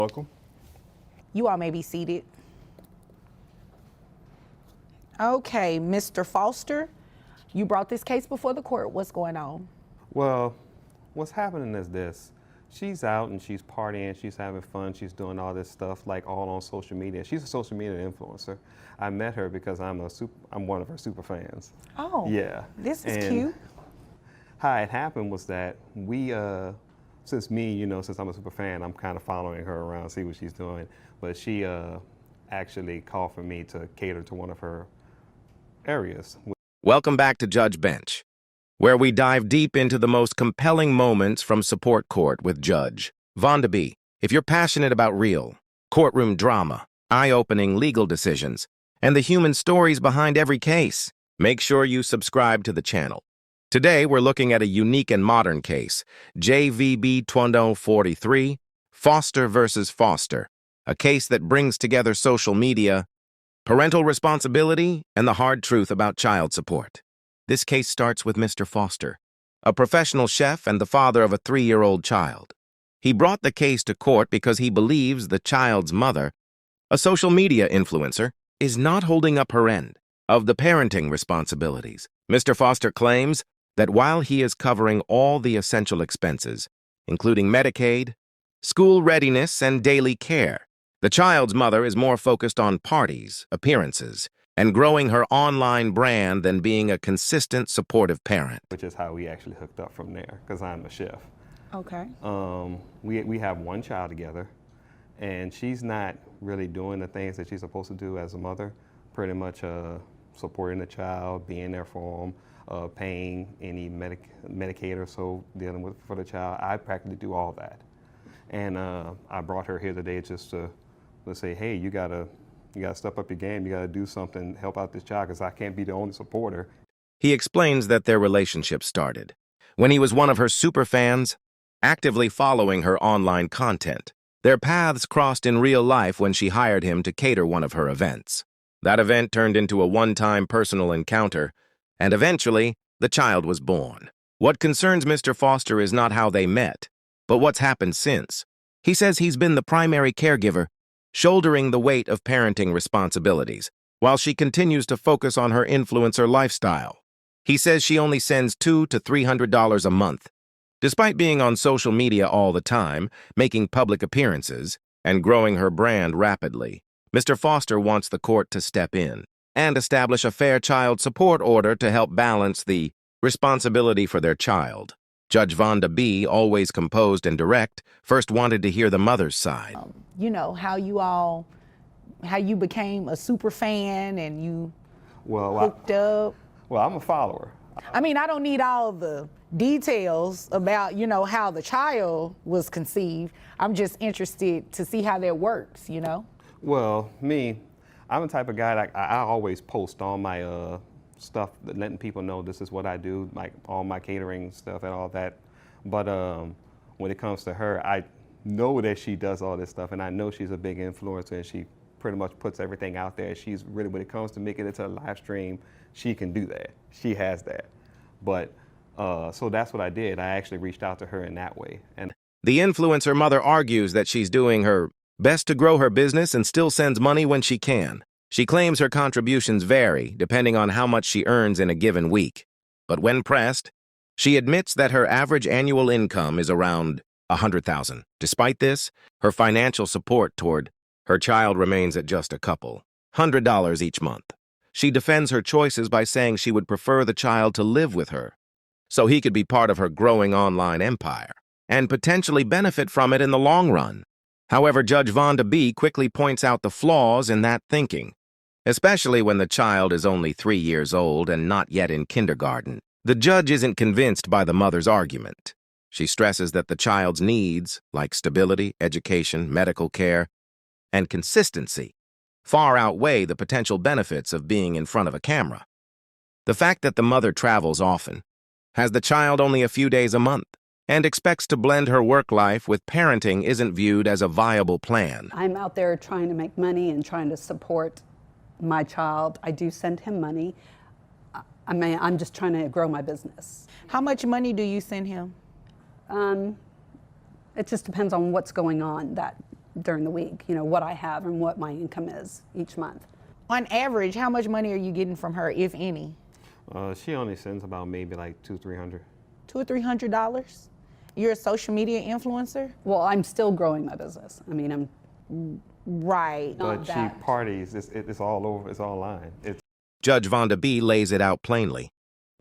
Welcome. You all may be seated. Okay, Mr. Foster, you brought this case before the court. What's going on? Well, what's happening is this. She's out and she's partying, she's having fun, she's doing all this stuff like all on social media. She's a social media influencer. I met her because I'm one of her super fans. Oh, yeah. This is cute. How it happened was that since I'm a super fan, I'm kind of following her around, see what she's doing. But she actually called for me to cater to one of her areas. Welcome back to Judge Bench, where we dive deep into the most compelling moments from Support Court with Judge Vonda B. If you're passionate about real courtroom drama, eye-opening legal decisions, and the human stories behind every case, make sure you subscribe to the channel. Today, we're looking at a unique and modern case, JVB 2043, Foster versus Foster, a case that brings together social media, parental responsibility, and the hard truth about child support. This case starts with Mr. Foster, a professional chef and the father of a 3-year-old child. He brought the case to court because he believes the child's mother, a social media influencer, is not holding up her end of the parenting responsibilities. Mr. Foster claims that while he is covering all the essential expenses, including Medicaid, school readiness, and daily care, the child's mother is more focused on parties, appearances, and growing her online brand than being a consistent, supportive parent. Which is how we actually hooked up from there, because I'm a chef. Okay. We have one child together, and she's not really doing the things that she's supposed to do as a mother, pretty much supporting the child, being there for them, paying any Medicaid or so, dealing with for the child. I practically do all that. And I brought her here today just to say, hey, you gotta step up your game. You gotta do something, help out this child, because I can't be the only supporter. He explains that their relationship started when he was one of her super fans, actively following her online content. Their paths crossed in real life when she hired him to cater one of her events. That event turned into a one-time personal encounter, and eventually, the child was born. What concerns Mr. Foster is not how they met, but what's happened since. He says he's been the primary caregiver, shouldering the weight of parenting responsibilities, while she continues to focus on her influencer lifestyle. He says she only sends $200 to $300 a month. Despite being on social media all the time, making public appearances, and growing her brand rapidly, Mr. Foster wants the court to step in and establish a fair child support order to help balance the responsibility for their child. Judge Vonda B., always composed and direct, first wanted to hear the mother's side. You know, how you became a super fan and you hooked up. Well, I'm a follower. I mean, I don't need all the details about, how the child was conceived. I'm just interested to see how that works, Well, I'm the type of guy that I always post all my stuff, letting people know this is what I do, like all my catering stuff and all that. But when it comes to her, I know that she does all this stuff, and I know she's a big influencer, and she pretty much puts everything out there. She's really, when it comes to making it to a live stream, she can do that. She has that. But so that's what I did. I actually reached out to her in that way. And the influencer mother argues that she's doing her best to grow her business and still sends money when she can. She claims her contributions vary depending on how much she earns in a given week. But when pressed, she admits that her average annual income is around $100,000. Despite this, her financial support toward her child remains at just a couple $100 each month. She defends her choices by saying she would prefer the child to live with her, so he could be part of her growing online empire and potentially benefit from it in the long run. However, Judge Vonda B. quickly points out the flaws in that thinking, especially when the child is only 3 years old and not yet in kindergarten. The judge isn't convinced by the mother's argument. She stresses that the child's needs, like stability, education, medical care, and consistency, far outweigh the potential benefits of being in front of a camera. The fact that the mother travels often, has the child only a few days a month, and expects to blend her work life with parenting isn't viewed as a viable plan. I'm out there trying to make money and trying to support my child. I do send him money. I'm just trying to grow my business. How much money do you send him? It just depends on what's going on that during the week, what I have and what my income is each month. On average, how much money are you getting from her, if any? She only sends about maybe like $200-300. $200 or $300? You're a social media influencer? Well, I'm still growing my business. I mean, I'm right. But she parties, it's all over, it's online. Judge Vonda B. lays it out plainly.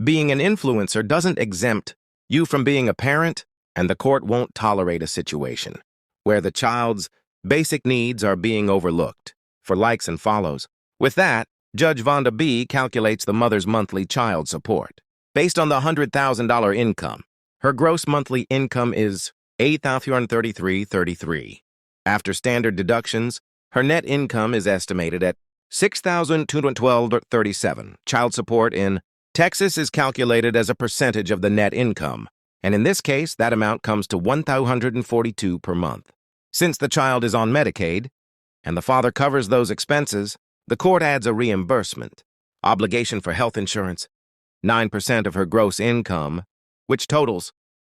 Being an influencer doesn't exempt you from being a parent, and the court won't tolerate a situation where the child's basic needs are being overlooked for likes and follows. With that, Judge Vonda B. calculates the mother's monthly child support. Based on the $100,000 income, her gross monthly income is $8,333.33. After standard deductions, her net income is estimated at $6,212.37. Child support in Texas is calculated as a percentage of the net income, and in this case, that amount comes to $1,242 per month. Since the child is on Medicaid, and the father covers those expenses, the court adds a reimbursement, obligation for health insurance, 9% of her gross income, which totals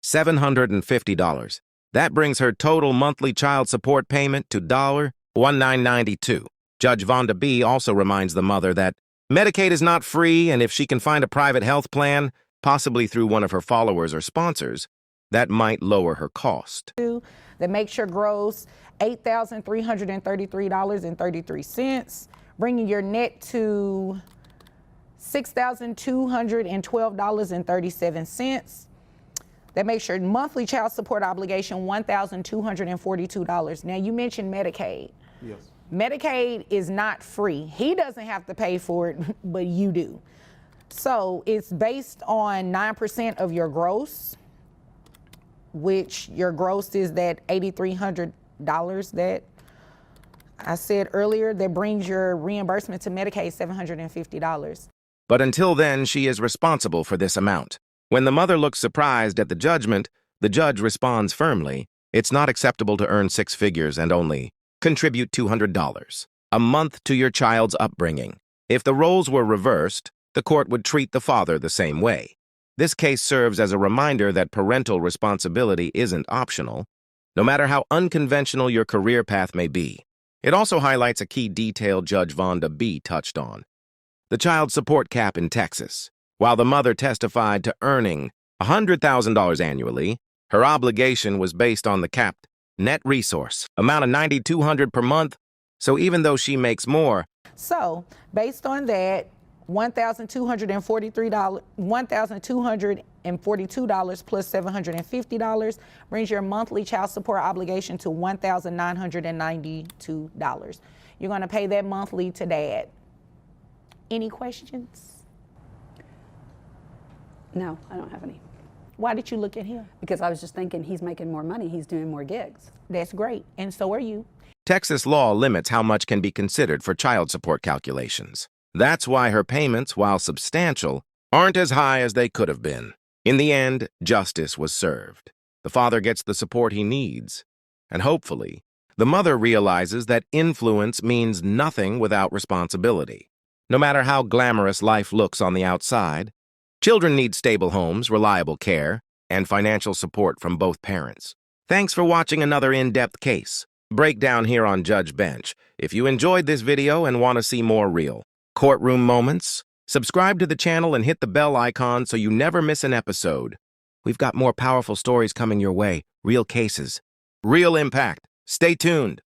$750. That brings her total monthly child support payment to $1,992. Judge Vonda B. also reminds the mother that Medicaid is not free, and if she can find a private health plan, possibly through one of her followers or sponsors, that might lower her cost. That makes your gross $8,333.33, bringing your net to $6,212.37. That makes your monthly child support obligation $1,242. Now, you mentioned Medicaid. Yes. Medicaid is not free. He doesn't have to pay for it, but you do. So it's based on 9% of your gross, which your gross is that $8,300 that I said earlier. That brings your reimbursement to Medicaid $750. But until then, she is responsible for this amount. When the mother looks surprised at the judgment, the judge responds firmly, it's not acceptable to earn six figures and only contribute $200 a month to your child's upbringing. If the roles were reversed, the court would treat the father the same way. This case serves as a reminder that parental responsibility isn't optional, no matter how unconventional your career path may be. It also highlights a key detail Judge Vonda B. touched on: the child support cap in Texas. While the mother testified to earning $100,000 annually, her obligation was based on the capped net resource amount of $9,200 per month. So even though she makes more, so based on that, $1,242 plus $750 brings your monthly child support obligation to $1,992. You're going to pay that monthly to dad. Any questions? No, I don't have any. Why did you look at him? Because I was just thinking he's making more money, he's doing more gigs. That's great, and so are you. Texas law limits how much can be considered for child support calculations. That's why her payments, while substantial, aren't as high as they could have been. In the end, justice was served. The father gets the support he needs. And hopefully, the mother realizes that influence means nothing without responsibility. No matter how glamorous life looks on the outside, children need stable homes, reliable care, and financial support from both parents. Thanks for watching another in-depth case breakdown here on Judge Bench. If you enjoyed this video and want to see more real courtroom moments, subscribe to the channel and hit the bell icon so you never miss an episode. We've got more powerful stories coming your way, real cases, real impact. Stay tuned.